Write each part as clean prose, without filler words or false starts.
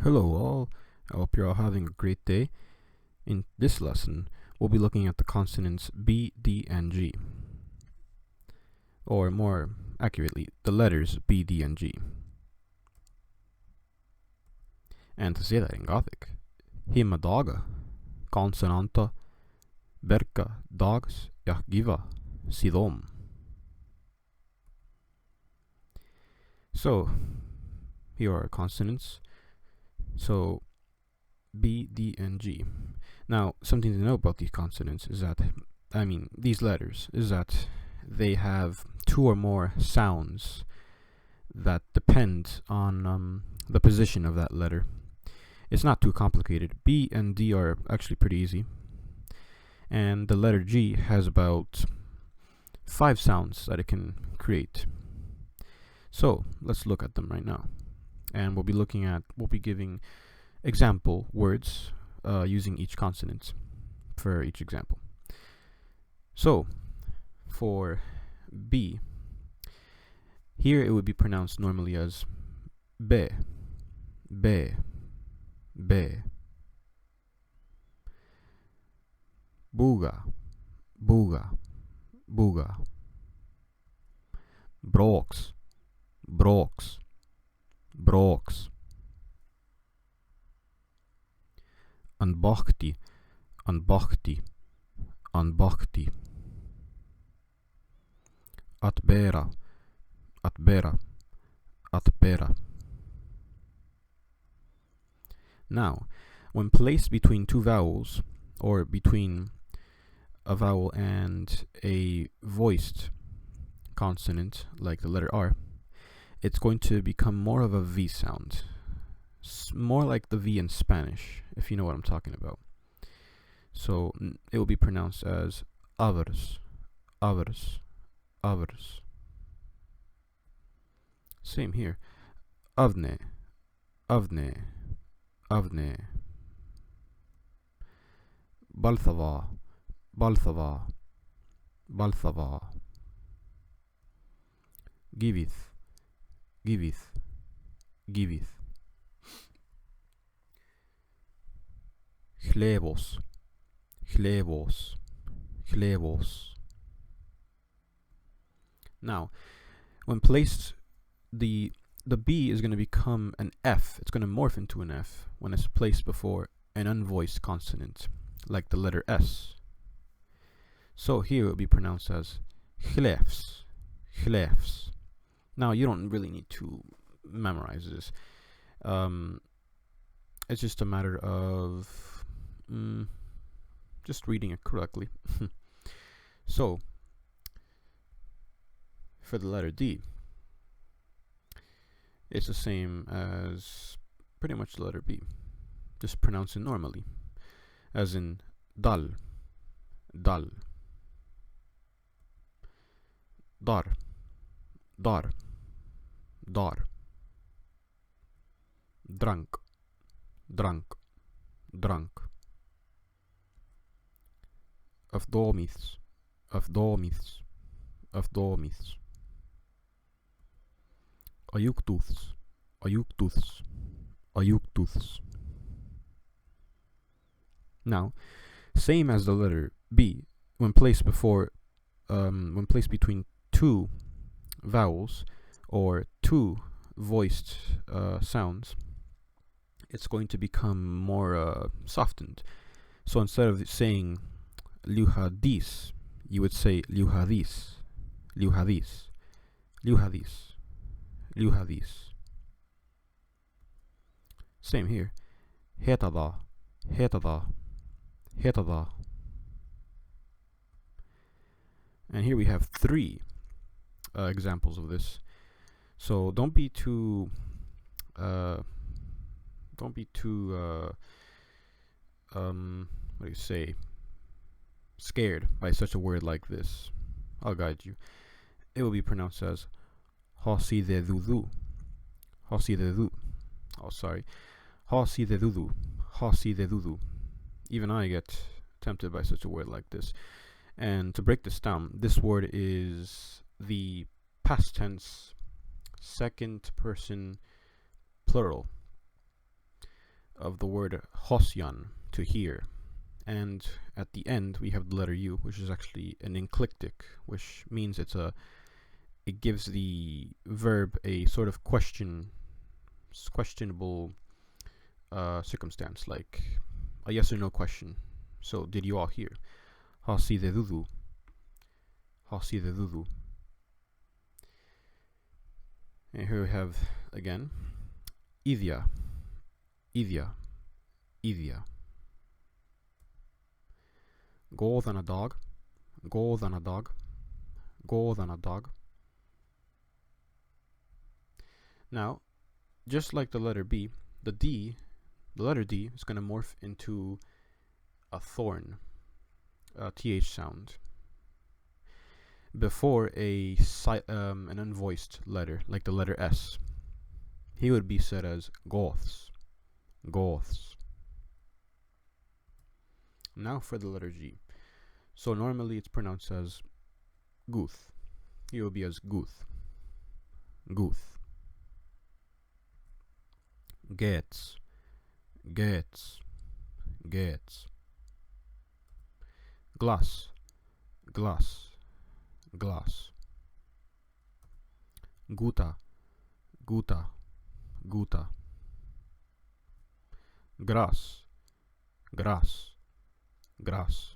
Hello all, I hope you're all having a great day. In this lesson, we'll be looking at the consonants B, D, and G. Or more accurately, the letters B, D, and G. And to say that in Gothic, hima daga, consonanta, berka dags, giva, sidom. So, here are consonants. So, B, D, and G. Now, something to know about these consonants is that, these letters, is that they have two or more sounds that depend on the position of that letter. It's not too complicated. B and D are actually pretty easy. And the letter G has about 5 sounds that it can create. So, let's look at them right now. And we'll be giving example words using each consonant for each example. So, for B, here it would be pronounced normally as be, be, be. Buga, buga, buga. Brox, brox, brox. Unbochti, unbochti, unbochti. Atbera, atbera, atbera. Now, when placed between two vowels, or between a vowel and a voiced consonant, like the letter R, it's going to become more of a V sound. More like the V in Spanish, if you know what I'm talking about. So it will be pronounced as avers, avers, avers. Same here. Avne, avne, avne. Balthava, balthava, balthava. Givith, givith, givith. Chlebos, chlebos, chlebos. Now, when placed, the B is going to become an F. It's going to morph into an F when it's placed before an unvoiced consonant, like the letter S. So here it will be pronounced as chlefs, chlefs. Now, you don't really need to memorize this. It's just a matter of just reading it correctly. So, for the letter D, it's the same as pretty much the letter B. Just pronounce it normally, as in dal, dal, dar, dar, dar, drunk, drunk, drunk. Afdormiths, afdormiths, afdormiths. Ayuktooths, ayuktooths, ayuktooths. Now, same as the letter B, when placed between two vowels or two voiced sounds, it's going to become more softened. So instead of saying liuhadis, you would say liuhadis, liuhadis, liuhadis, liuhadis. Same here. Hetada, hetada, hetada. And here we have 3 examples of this. So don't be too scared by such a word like this. I'll guide you. It will be pronounced as hasidedudu, hasidedu. Oh, sorry. Hasidedudu, hasidedudu. Even I get tempted by such a word like this. And to break this down, this word is the past tense second person plural. of the word hosyan, to hear. And at the end we have the letter U, which is actually an enclitic, which means it gives the verb a sort of questionable circumstance, like a yes or no question. So, did you all hear? Hasi de dudu. Hasi de dudu. And here we have again Idia. Idia. Idia. Go than a dog. Go than a dog. Go than a dog. Now, just like the letter B, the letter D is going to morph into a thorn, a TH sound, before an unvoiced letter, like the letter S. He would be said as Goths. Goths. Now for the letter G. So normally it's pronounced as Guth. He will be as Guth. Guth. Gets. Gets. Gets. Glass. Glass. Glass. Guta. Guta. Guta. Grass. Grass. Grass.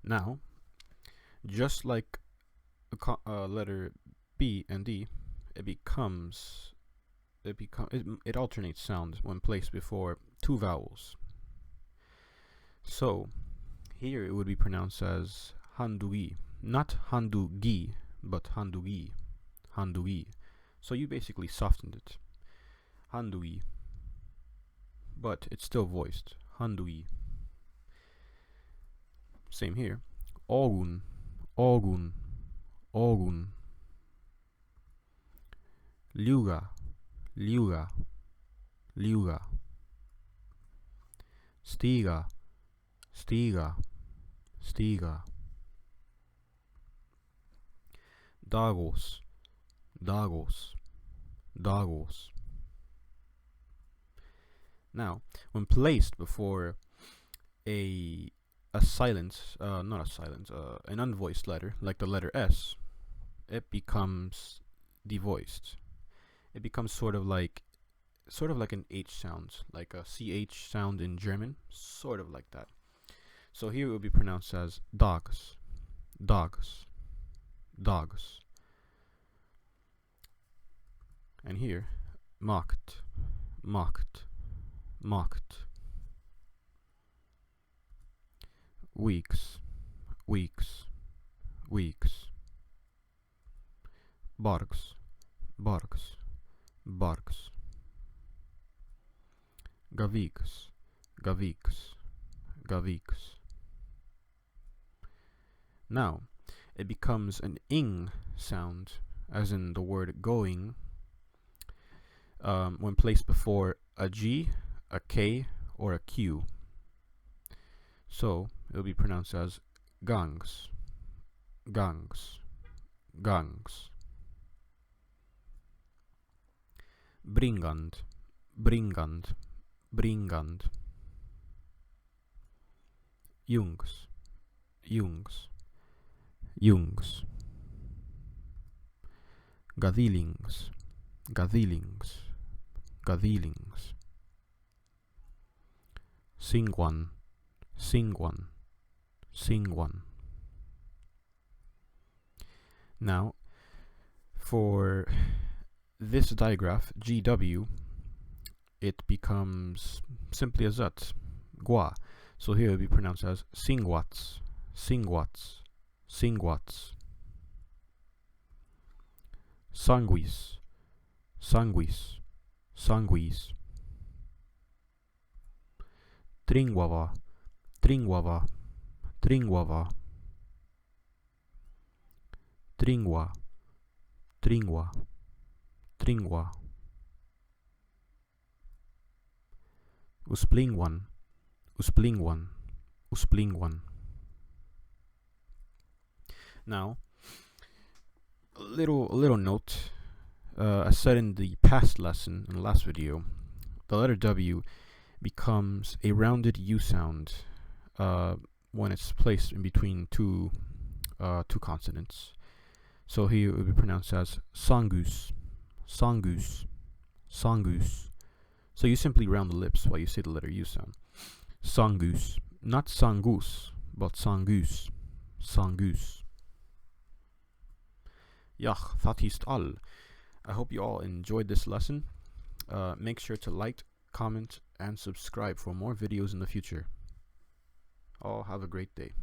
Now, just like letter B and D, it alternates sound when placed before two vowels. So here it would be pronounced as handui, not handugi, but handui, handui. So you basically softened it, handui, but it's still voiced, handui. Same here, ogun, ogun, ogun. Liuga, liuga, liuga. Stiga, stiga, stiga. Dagos, dagos, dagos. Now, when placed before an unvoiced letter, like the letter S, it becomes devoiced. It becomes sort of like an H sound, like a CH sound in German, sort of like that. So here it would be pronounced as dogs, dogs, dogs. And here, mocked, mocked, mocked. Weeks, weeks, weeks. Barks, barks, barks. Gaviks, gaviks, gaviks. Now, it becomes an ing sound, as in the word going, when placed before a G, a K, or a Q. So, it will be pronounced as gangs, gangs, gangs. Bringand, bringand, bringand. Jungs, jungs, jungs. Gadilings, gadilings, gadilings. Singwan, singwan, singwan. Now, for this digraph, GW, it becomes simply as that, gua. So here it will be pronounced as singwats, singwats, singwats. Sanguis, sanguis, sanguis. Tringwava, tringwava, tringwava. Tringwa, tringwa, tringwa. Usplingwan, usplingwan, usplingwan. Now, a little note. I said in the past lesson, in the last video, the letter W becomes a rounded U sound when it's placed in between two consonants. So here it would be pronounced as songoose, songoose, songoose. So you simply round the lips while you say the letter U sound. Songoose, not songoose, but songoose, songoose. Ja, dat is all. I hope you all enjoyed this lesson. Make sure to like, comment, and subscribe for more videos in the future. All have a great day.